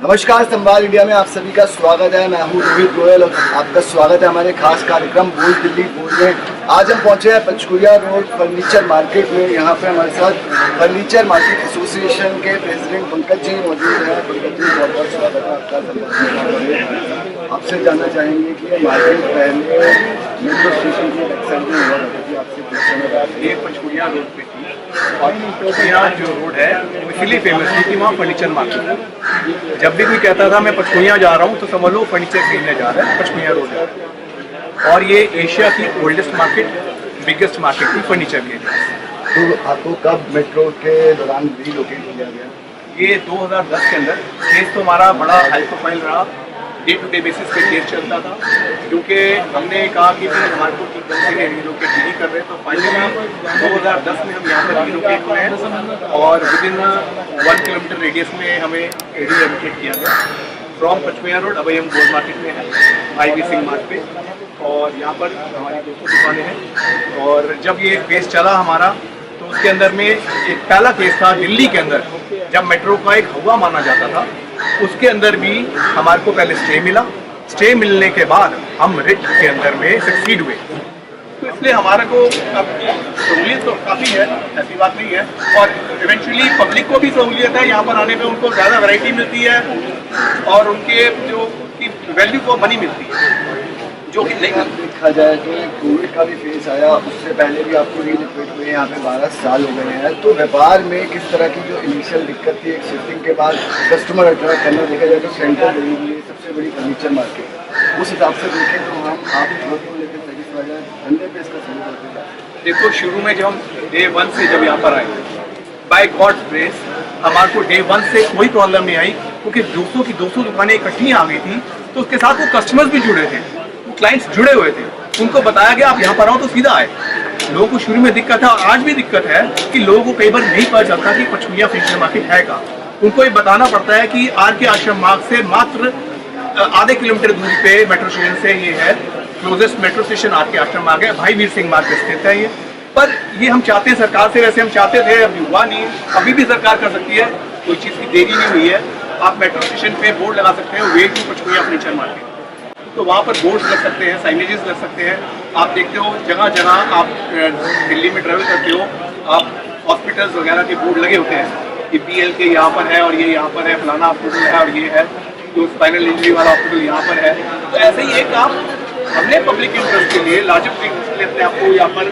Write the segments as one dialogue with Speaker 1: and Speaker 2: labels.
Speaker 1: नमस्कार, संवाद इंडिया में आप सभी का स्वागत है। मैं हूं रोहित गोयल और आपका स्वागत है हमारे खास कार्यक्रम बोल दिल्ली बोल में। आज हम पहुंचे हैं पंचकुला रोड फर्नीचर मार्केट में। यहां पे हमारे साथ फर्नीचर मार्केट एसोसिएशन के प्रेसिडेंट पंकज जी मौजूद हैं। पंकज जी, बहुत बहुत स्वागत है आपका। आपसे जानना चाहेंगे कि ये मार्केट पहले मेट्रो स्टेशन की एक्साइड में हुआ करती थी, आपसे पूछना
Speaker 2: ये पंचकुला रोड पे थी और यहाँ जो रोड है इसलिए फेमस थी कि वहाँ फर्नीचर मार्केट है। जब भी कोई कहता था मैं पंचकुला जा रहा हूँ तो समझ लो फर्नीचर खरीदने जा रहा है, पंचकुला रोड है। और ये एशिया की ओल्डेस्ट मार्केट, बिगेस्ट मार्केट थी फर्नीचर के लिए।
Speaker 1: तो आपको कब मेट्रो के दौरान रीलोकेट किया गया?
Speaker 2: ये 2010 के अंदर केस तो हमारा बड़ा हाई प्रोफाइल रहा। डे टू डे बेसिस पे केस चलता था क्योंकि हमने कहा कि फिर हमारे को ठीक ढंग से रीलोकेट नहीं कर रहे, तो फाइनली 2010 में हम यहाँ पर रीलोकेट हुए हैं और विदिन 1 किलोमीटर रेडियस में हमें रीलोकेट किया गया फ्रॉम पंचकुला रोड। अभी हम गोल्ड मार्केट में हैं, IB सिंह मार्ट पे, और यहाँ पर हमारी 200 दुकानें हैं। और जब ये केस चला हमारा तो उसके अंदर में एक पहला केस था दिल्ली के अंदर, जब मेट्रो का एक हवा माना जाता था, उसके अंदर भी हमारे को पहले स्टे मिला। स्टे मिलने के बाद हम रिट के अंदर में सक्सीड हुए, तो इसलिए हमारे को अब सहूलियत तो काफ़ी है, ऐसी बात नहीं है। और इवेंचुअली पब्लिक को भी सहूलियत है, यहाँ पर आने पे उनको ज़्यादा वैरायटी मिलती है और उनके जो की वैल्यू को मनी मिलती है, जो कि नहीं
Speaker 1: देखा जाए तो कोविड का भी फेस आया, उससे पहले भी आपको रीलोकेट हुए यहाँ पे 12 साल हो गए हैं। तो व्यापार में किस तरह की जो इनिशियल दिक्कत थी, एक शिफ्टिंग के बाद कस्टमर अट्रैक्ट करना, देखा जाए तो सेंट्रल दिल्ली की सबसे बड़ी फर्नीचर मार्केट, उस हिसाब से देखें तो हम आप को लेकर सेटिस्फाइड हैं, धंधे पे इसका शुरू करते हैं।
Speaker 2: देखो, शुरू में जब हम डे 1 से जब यहाँ पर आए, बाय गॉड्स ग्रेस हमारे को डे 1 से कोई प्रॉब्लम नहीं आई, क्योंकि 200 की 200 दुकानें इकट्ठी आ गई थी, तो उसके साथ वो कस्टमर्स भी जुड़े थे, क्लाइंट्स जुड़े हुए थे। उनको बताया गया आप यहाँ पर आओ तो सीधा आए। लोगों को शुरू में दिक्कत है और आज भी दिक्कत है कि लोगों को कई बार नहीं पता चलता कि पंचकुला फर्नीचर मार्केट है का। उनको ये बताना पड़ता है कि RK आश्रम मार्ग से मात्र आधे किलोमीटर दूरी पे मेट्रो स्टेशन से ये है, क्लोजेस्ट मेट्रो स्टेशन RK आश्रम मार्ग है, भाई वीर सिंह मार्ग पे स्थित है ये। पर ये हम चाहते हैं सरकार से, वैसे हम चाहते थे, अभी हुआ नहीं, अभी भी सरकार कर सकती है, कोई चीज़ की देरी नहीं हुई है। आप मेट्रो स्टेशन पे बोर्ड लगा सकते हैं, way to Panchkula furniture market, तो वहाँ पर बोर्ड्स लग सकते हैं, साइनेजेस लग सकते हैं। आप देखते हो जगह जगह आप दिल्ली में ट्रैवल करते हो, आप हॉस्पिटल्स वगैरह के बोर्ड लगे होते हैं कि PL के यहाँ पर है और ये यहाँ पर है, फलाना हॉस्पिटल है और ये है, तो स्पाइनल इंजरी वाला हॉस्पिटल यहाँ पर है। तो ऐसे ही एक आप हमने पब्लिक इंटरेस्ट के लिए, लार्जर पब्लिक इंटरेस्ट के लिए अपने आप को यहाँ पर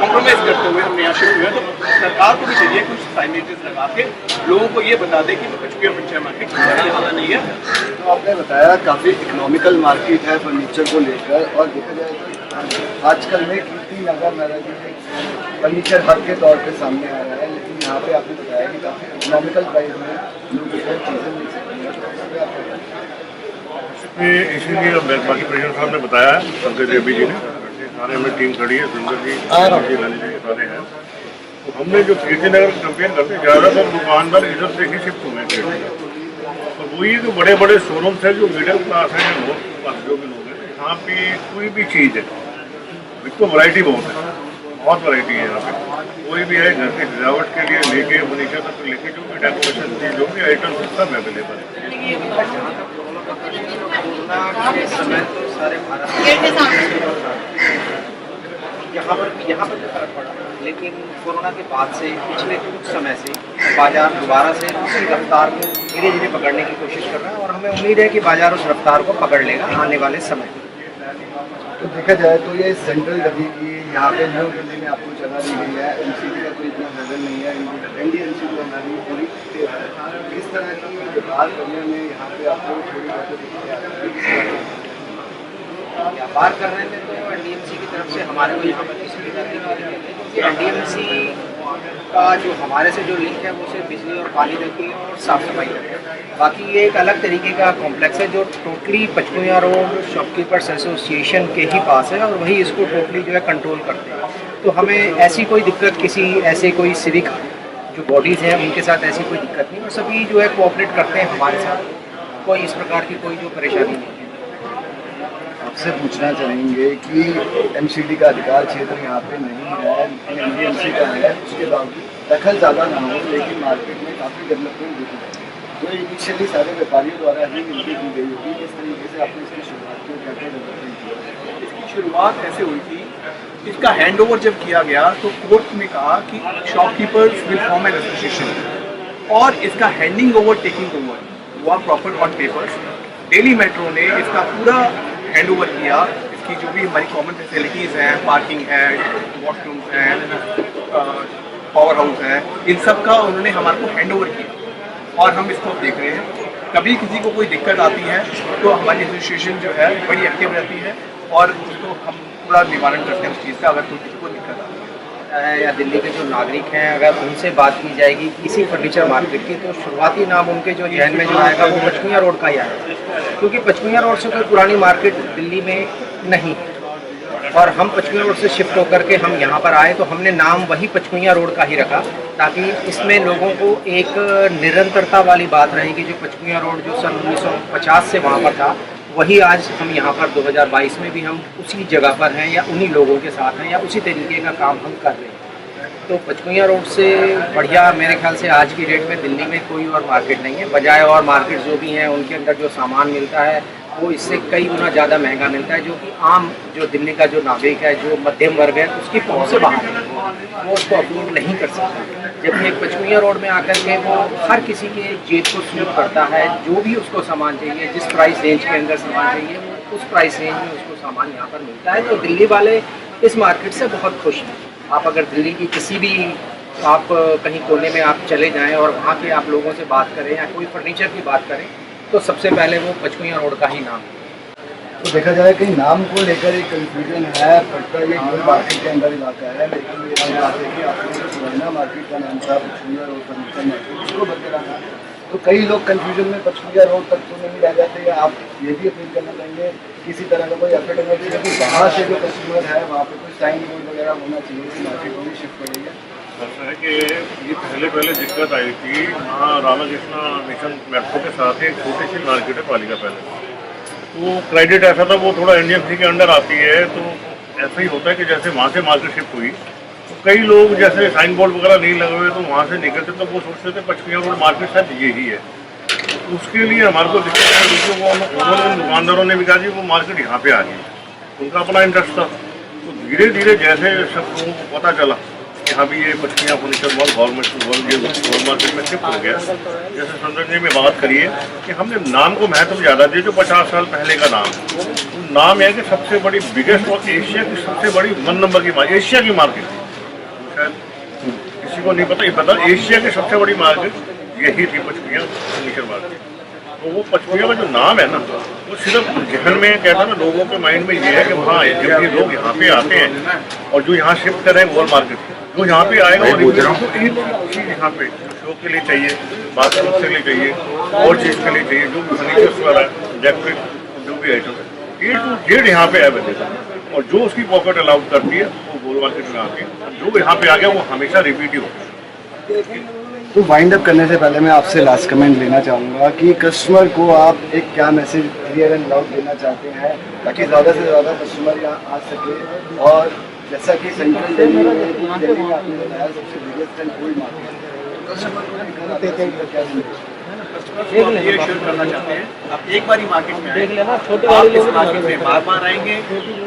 Speaker 2: कॉम्प्रोमाइज़ करते हुए हमने यहाँ शुरू हुए। तो सरकार को भी चाहिए कुछ साइनेजेस लगा के लोगों को ये बता दें कि पंचकुला फर्नीचर मार्केट रहने वाला नहीं है।
Speaker 1: तो आपने बताया काफ़ी इकोनॉमिकल मार्केट है फर्नीचर को लेकर, और देखा जाए तो आजकल में Kirti Nagar marathon furniture hub के तौर पे सामने आ रहा है, लेकिन यहाँ पे आपने बताया कि काफ़ी इकोनॉमिकल प्राइस में लोग चीज़ें मिल सकती हैं,
Speaker 3: इसीलिए बाकी प्रेसिडेंट साहब ने बताया है, पंकज देवी जी ने, सारे में टीम खड़ी है, सुंदर जी सारे हैं। तो हमने जो कीर्ति नगर कंपेयर करते हैं, ज़्यादातर दुकानदार इधर से ही शिफ्ट हुए हैं, और वही जो बड़े बड़े शोरूम्स हैं, जो मिडिल क्लास है, जो भी लोग हैं, यहाँ पे कोई भी चीज़ है, एक तो वैरायटी बहुत वैरायटी है यहाँ पे। कोई भी है घर की सजावट के लिए लेके फर्नीचर तक लेके जो भी डेकोरेशन चीज जो भी आइटम सब अवेलेबल है।
Speaker 4: यहाँ पर फर्क पड़ा, लेकिन कोरोना के बाद से पिछले कुछ समय से बाजार दोबारा से उसी रफ्तार को धीरे धीरे पकड़ने की कोशिश कर रहा है, और हमें उम्मीद है कि बाजार उस रफ्तार को पकड़ लेगा आने वाले समय।
Speaker 1: तो देखा जाए तो ये सेंट्रल दिल्ली की यहाँ पे न्यू दिल्ली में आपको जगह दी गई है, MCD का कोई इतना लेवल नहीं है, NDMC हमारी पूरी किस तरह की व्यापार करने में यहाँ पे आपको थोड़ी
Speaker 4: व्यापार करने में तो NDMC की तरफ से हमारे को यहाँ पर किसी भी तरह की दिक्कत नहीं है, क्योंकि NDMC का जो हमारे से जो लिंक है वो सिर्फ बिजली और पानी तक की और साफ़ सफाई तक है। बाकी ये एक अलग तरीके का कॉम्प्लेक्स है जो totally Panchkula road shopkeepers association के ही पास है, और वही इसको टोटली जो है कंट्रोल करते हैं। तो हमें ऐसी कोई दिक्कत, किसी ऐसे कोई सिविक जो बॉडीज़ हैं उनके साथ ऐसी कोई दिक्कत नहीं, और सभी जो है कोऑपरेट करते हैं हमारे साथ, कोई इस प्रकार की कोई जो परेशानी नहीं है।
Speaker 1: आपसे पूछना चाहेंगे कि MCD का अधिकार क्षेत्र यहाँ पे नहीं है, NDMC का है, उसके बावजूद दखल ज़्यादा ना हो, लेकिन मार्केट में काफ़ी डेवलपमेंट दिख रही है। जो इनिशियली सारे व्यापारियों द्वारा ही मिलकर की गई होगी, किस तरीके से आपने इसकी शुरुआत की, क्या क्या डेवलपमेंट की?
Speaker 2: इसकी शुरुआत ऐसे हुई थी, इसका हैंडओवर जब किया गया तो कोर्ट ने कहा कि shopkeepers will form an association और इसका हैंडिंग ओवर टेकिंग ओवर हुआ proper on papers. Delhi metro ने इसका पूरा हैंडओवर किया, इसकी जो भी हमारी कॉमन फैसिलिटीज़ हैं, पार्किंग है, वॉशरूम्स हैं, पावर हाउस है, इन सब का उन्होंने हमारे को हैंडओवर किया और हम इसको देख रहे हैं। कभी किसी को कोई दिक्कत आती है तो हमारी एसोसिएशन जो है बड़ी एक्टिव रहती है और उसको हम पूरा निवारण करते हैं उस चीज़ का, अगर कोई किसी को दिक्कत आती है।
Speaker 4: या दिल्ली के जो नागरिक हैं, अगर उनसे बात की जाएगी किसी फर्नीचर मार्केट की, तो शुरुआती नाम उनके जो जहन में जो आएगा वो पचकुइयाँ रोड का ही आएगा, क्योंकि पचकुइयाँ रोड से कोई पुरानी मार्केट दिल्ली में नहीं है। और हम पचकुइयाँ रोड से शिफ्ट होकर के हम यहाँ पर आए तो हमने नाम वही पचकुइयाँ रोड का ही रखा, ताकि इसमें लोगों को एक निरंतरता वाली बात रहेगी। जो पचकुइयाँ रोड जो सन 1950 से वहाँ पर था, वही आज हम यहाँ पर 2022 में भी हम उसी जगह पर हैं या उन्हीं लोगों के साथ हैं या उसी तरीके का काम हम कर रहे हैं। तो पचकुइयाँ रोड से बढ़िया मेरे ख्याल से आज की डेट में दिल्ली में कोई और मार्केट नहीं है। बजाय और मार्केट जो भी हैं उनके अंदर जो सामान मिलता है वो इससे कई गुना ज़्यादा महंगा मिलता है, जो कि आम जो दिल्ली का जो नागरिक है, जो मध्यम वर्ग है, उसकी पहुँच से बाहर है, वो उसको अफोर्ड नहीं कर सकता। जबकि एक पचकुइयाँ रोड में आकर के वो हर किसी के जेब को सूट करता है। जो भी उसको सामान चाहिए, जिस प्राइस रेंज के अंदर सामान चाहिए, वो उस प्राइस रेंज में उसको सामान यहाँ पर मिलता है। तो दिल्ली वाले इस मार्केट से बहुत खुश हैं। आप अगर दिल्ली की किसी भी आप कहीं कोने में आप चले जाएं और वहाँ के आप लोगों से बात करें या कोई फर्नीचर की बात करें, तो सबसे पहले वो पचकुइयाँ रोड का ही नाम है।
Speaker 1: तो देखा जाए कि नाम को लेकर एक कन्फ्यूजन है, पड़ता ये गोल मार्केट के अंदर इलाका है, लेकिन ये बात है कि आपने जो पुराना मार्केट का नाम था पचकुइयाँ रोड फर्नीचर मार्केट, उसको बदला था। तो कई लोग कन्फ्यूजन में पचकुइयाँ रोड तक तो नहीं रह जाते, या आप ये भी अपील करना चाहेंगे किसी तरह का कोई एफर्ट होना चाहिए कि वहाँ से जो कस्टमर है वहाँ पर कोई साइन बोर्ड वगैरह होना चाहिए कि मार्केट में शिफ्ट करेंगे?
Speaker 3: ऐसा है कि ये पहले दिक्कत आई थी वहाँ रामाकृष्णा मिशन मेट्रो के साथ एक छोटी सी मार्केट है पालिका पैलेस। तो क्रेडिट ऐसा था, वो थोड़ा एनडीएमसी के अंडर आती है, तो ऐसा ही होता है कि जैसे वहाँ से मार्केट शिफ्ट हुई तो कई लोग जैसे साइन बोर्ड वगैरह नहीं लगे हुए तो वहाँ से निकलते तो वो सोचते थे पचकुइयाँ रोड मार्केट शायद यही है। तो उसके लिए हमारे को दिक्कत है, क्योंकि वो दुकानदारों ने भी कहा जी वो मार्केट यहाँ पे आ गई, उनका अपना इंटरेस्ट था। तो धीरे धीरे जैसे सब लोगों को पता चला कि हाँ भी ये पचकुइयाँ फर्नीचर मॉल गवर्नमेंट मार्केट में शिफ्ट हो गया, जैसे संजय जी में बात करिए कि हमने नाम को महत्व ज़्यादा दिया। जो 50 साल पहले का नाम है कि सबसे बड़ी बिगेस्ट और एशिया की सबसे बड़ी 1 नंबर की मार्केट, एशिया की मार्केट शायद किसी को नहीं पता, ये पता एशिया की सबसे बड़ी मार्केट यही थी पचकुइयाँ फर्नीचर मार्केट। तो वो पचकुइयाँ का जो नाम है ना, वो सिर्फ जहन में कहता है ना, लोगों के माइंड में ये है कि हाँ जब ये लोग यहाँ पे आते हैं और जो यहाँ शिफ्ट कर रहे हैं गोल मार्केट, जो यहाँ पे आएगा वो एक चीज़ यहाँ पे शो के लिए चाहिए, बाथरूम के लिए चाहिए, और चीज़ के लिए चाहिए, जो फर्नीचर्स वाला इलेक्ट्रिक जो भी आइटम है A to Z यहाँ पे अवेलेबल है। और जो उसकी पॉकेट अलाउड करती है वो गोल मार्केट में आती है, जो यहाँ पे आ गया वो हमेशा रिपीट ही होता है।
Speaker 1: तो वाइंड अप करने से पहले मैं आपसे लास्ट कमेंट लेना चाहूँगा कि कस्टमर को आप एक क्या मैसेज क्लियर एंड लाउड देना चाहते हैं ताकि ज़्यादा से ज़्यादा कस्टमर यहाँ आ सके। और जैसा कि सेंट्रल दिल्ली में आपने बताया सबसे biggest and gold market, customer को दिखाना देते हैं क्या
Speaker 2: ये शेयर करना चाहते हैं। आप एक बार ही मार्केट में देख लेना, आप इस मार्केट में बार आएंगे,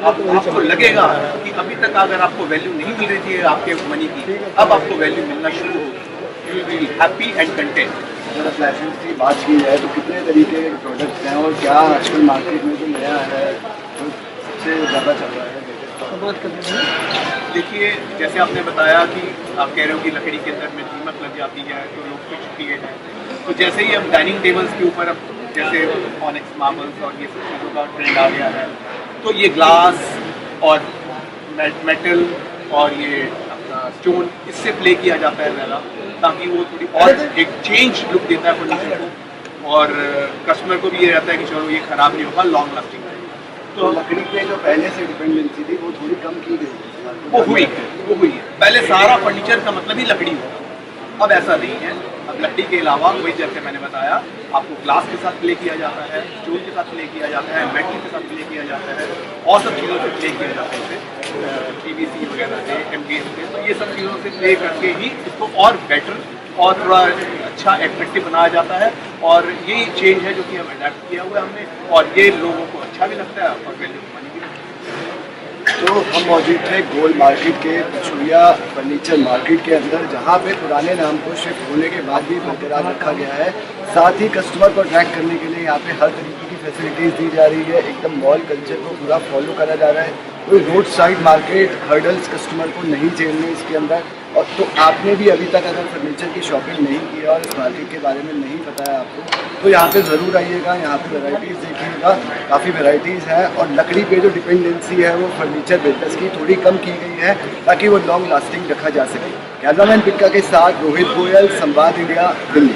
Speaker 2: आपको लगेगा कि अभी तक अगर आपको वैल्यू नहीं मिल रही थी आपके मनी की, अब आपको वैल्यू मिलना शुरू होगी। You will be happy and content.
Speaker 1: अगर फ्लैशेस की बात की जाए तो कितने तरीके के प्रोडक्ट्स हैं और क्या आजकल मार्केट में जो नया है जो सबसे ज़्यादा चल रहा है?
Speaker 2: देखिए, जैसे आपने बताया कि आप कह रहे हो कि लकड़ी के अंदर में कीमत लग जाती है तो लोग कुछ किए हैं, तो जैसे ही अब डाइनिंग टेबल्स के ऊपर अब जैसे ऑनिक्स मार्बल्स और ये सब चीज़ों का ट्रेंड आ गया है, तो ये ग्लास और मेटल और ये अपना स्टोन इससे प्ले किया जाता है ज़्यादा, ताकि वो थोड़ी और एक चेंज लुक देता है फर्नीचर को और कस्टमर को भी ये रहता है कि चलो ये ख़राब नहीं होगा, लॉन्ग लास्टिंग रहेगा।
Speaker 1: तो लकड़ी पे जो पहले से डिपेंडेंसी थी वो थोड़ी कम की गई है,
Speaker 2: वो हुई है। पहले सारा फर्नीचर का मतलब ही लकड़ी होता, अब ऐसा नहीं है। अब लकड़ी के अलावा वही जैसे मैंने बताया आपको ग्लास के साथ प्ले किया जाता है, स्टोन के साथ प्ले किया जाता है, मेटल के साथ प्ले किया जाता है और सब चीज़ों से प्ले किया जाता है, PVC वगैरह से, MDF से, तो ये सब चीज़ों से प्ले करके ही इसको और बेटर और थोड़ा अच्छा एट्रैक्टिव बनाया जाता है। और यही चेंज है जो कि हम अडेप्ट किया हुआ है हमने, और ये लोगों को अच्छा भी लगता है और वैल्यू मनी भी लगता है।
Speaker 1: तो हम मौजूद थे गोल मार्केट के पचकुरिया फर्नीचर मार्केट के अंदर, जहां पे पुराने नाम को शिफ्ट होने के बाद भी बरकरार रखा गया है। साथ ही कस्टमर को अट्रैक्ट करने के लिए यहाँ पे हर तरीके की फैसिलिटीज़ दी जा रही है। एकदम मॉल कल्चर को पूरा फॉलो करा जा रहा है। कोई road side market hurdles customer को नहीं झेलने इसके अंदर। और तो आपने भी अभी तक अगर फर्नीचर की शॉपिंग नहीं की है और इस मार्केट के बारे में नहीं पता है आपको, तो यहाँ पे ज़रूर आइएगा। यहाँ पे वैरायटीज़ देखिएगा, काफ़ी वैरायटीज़ हैं। और लकड़ी पे जो डिपेंडेंसी है वो फर्नीचर बिजनेस की थोड़ी कम की गई है, ताकि वो लॉन्ग लास्टिंग रखा जा सके। कैमरामैन पिक्का के साथ रोहित गोयल, संवाद इंडिया, दिल्ली।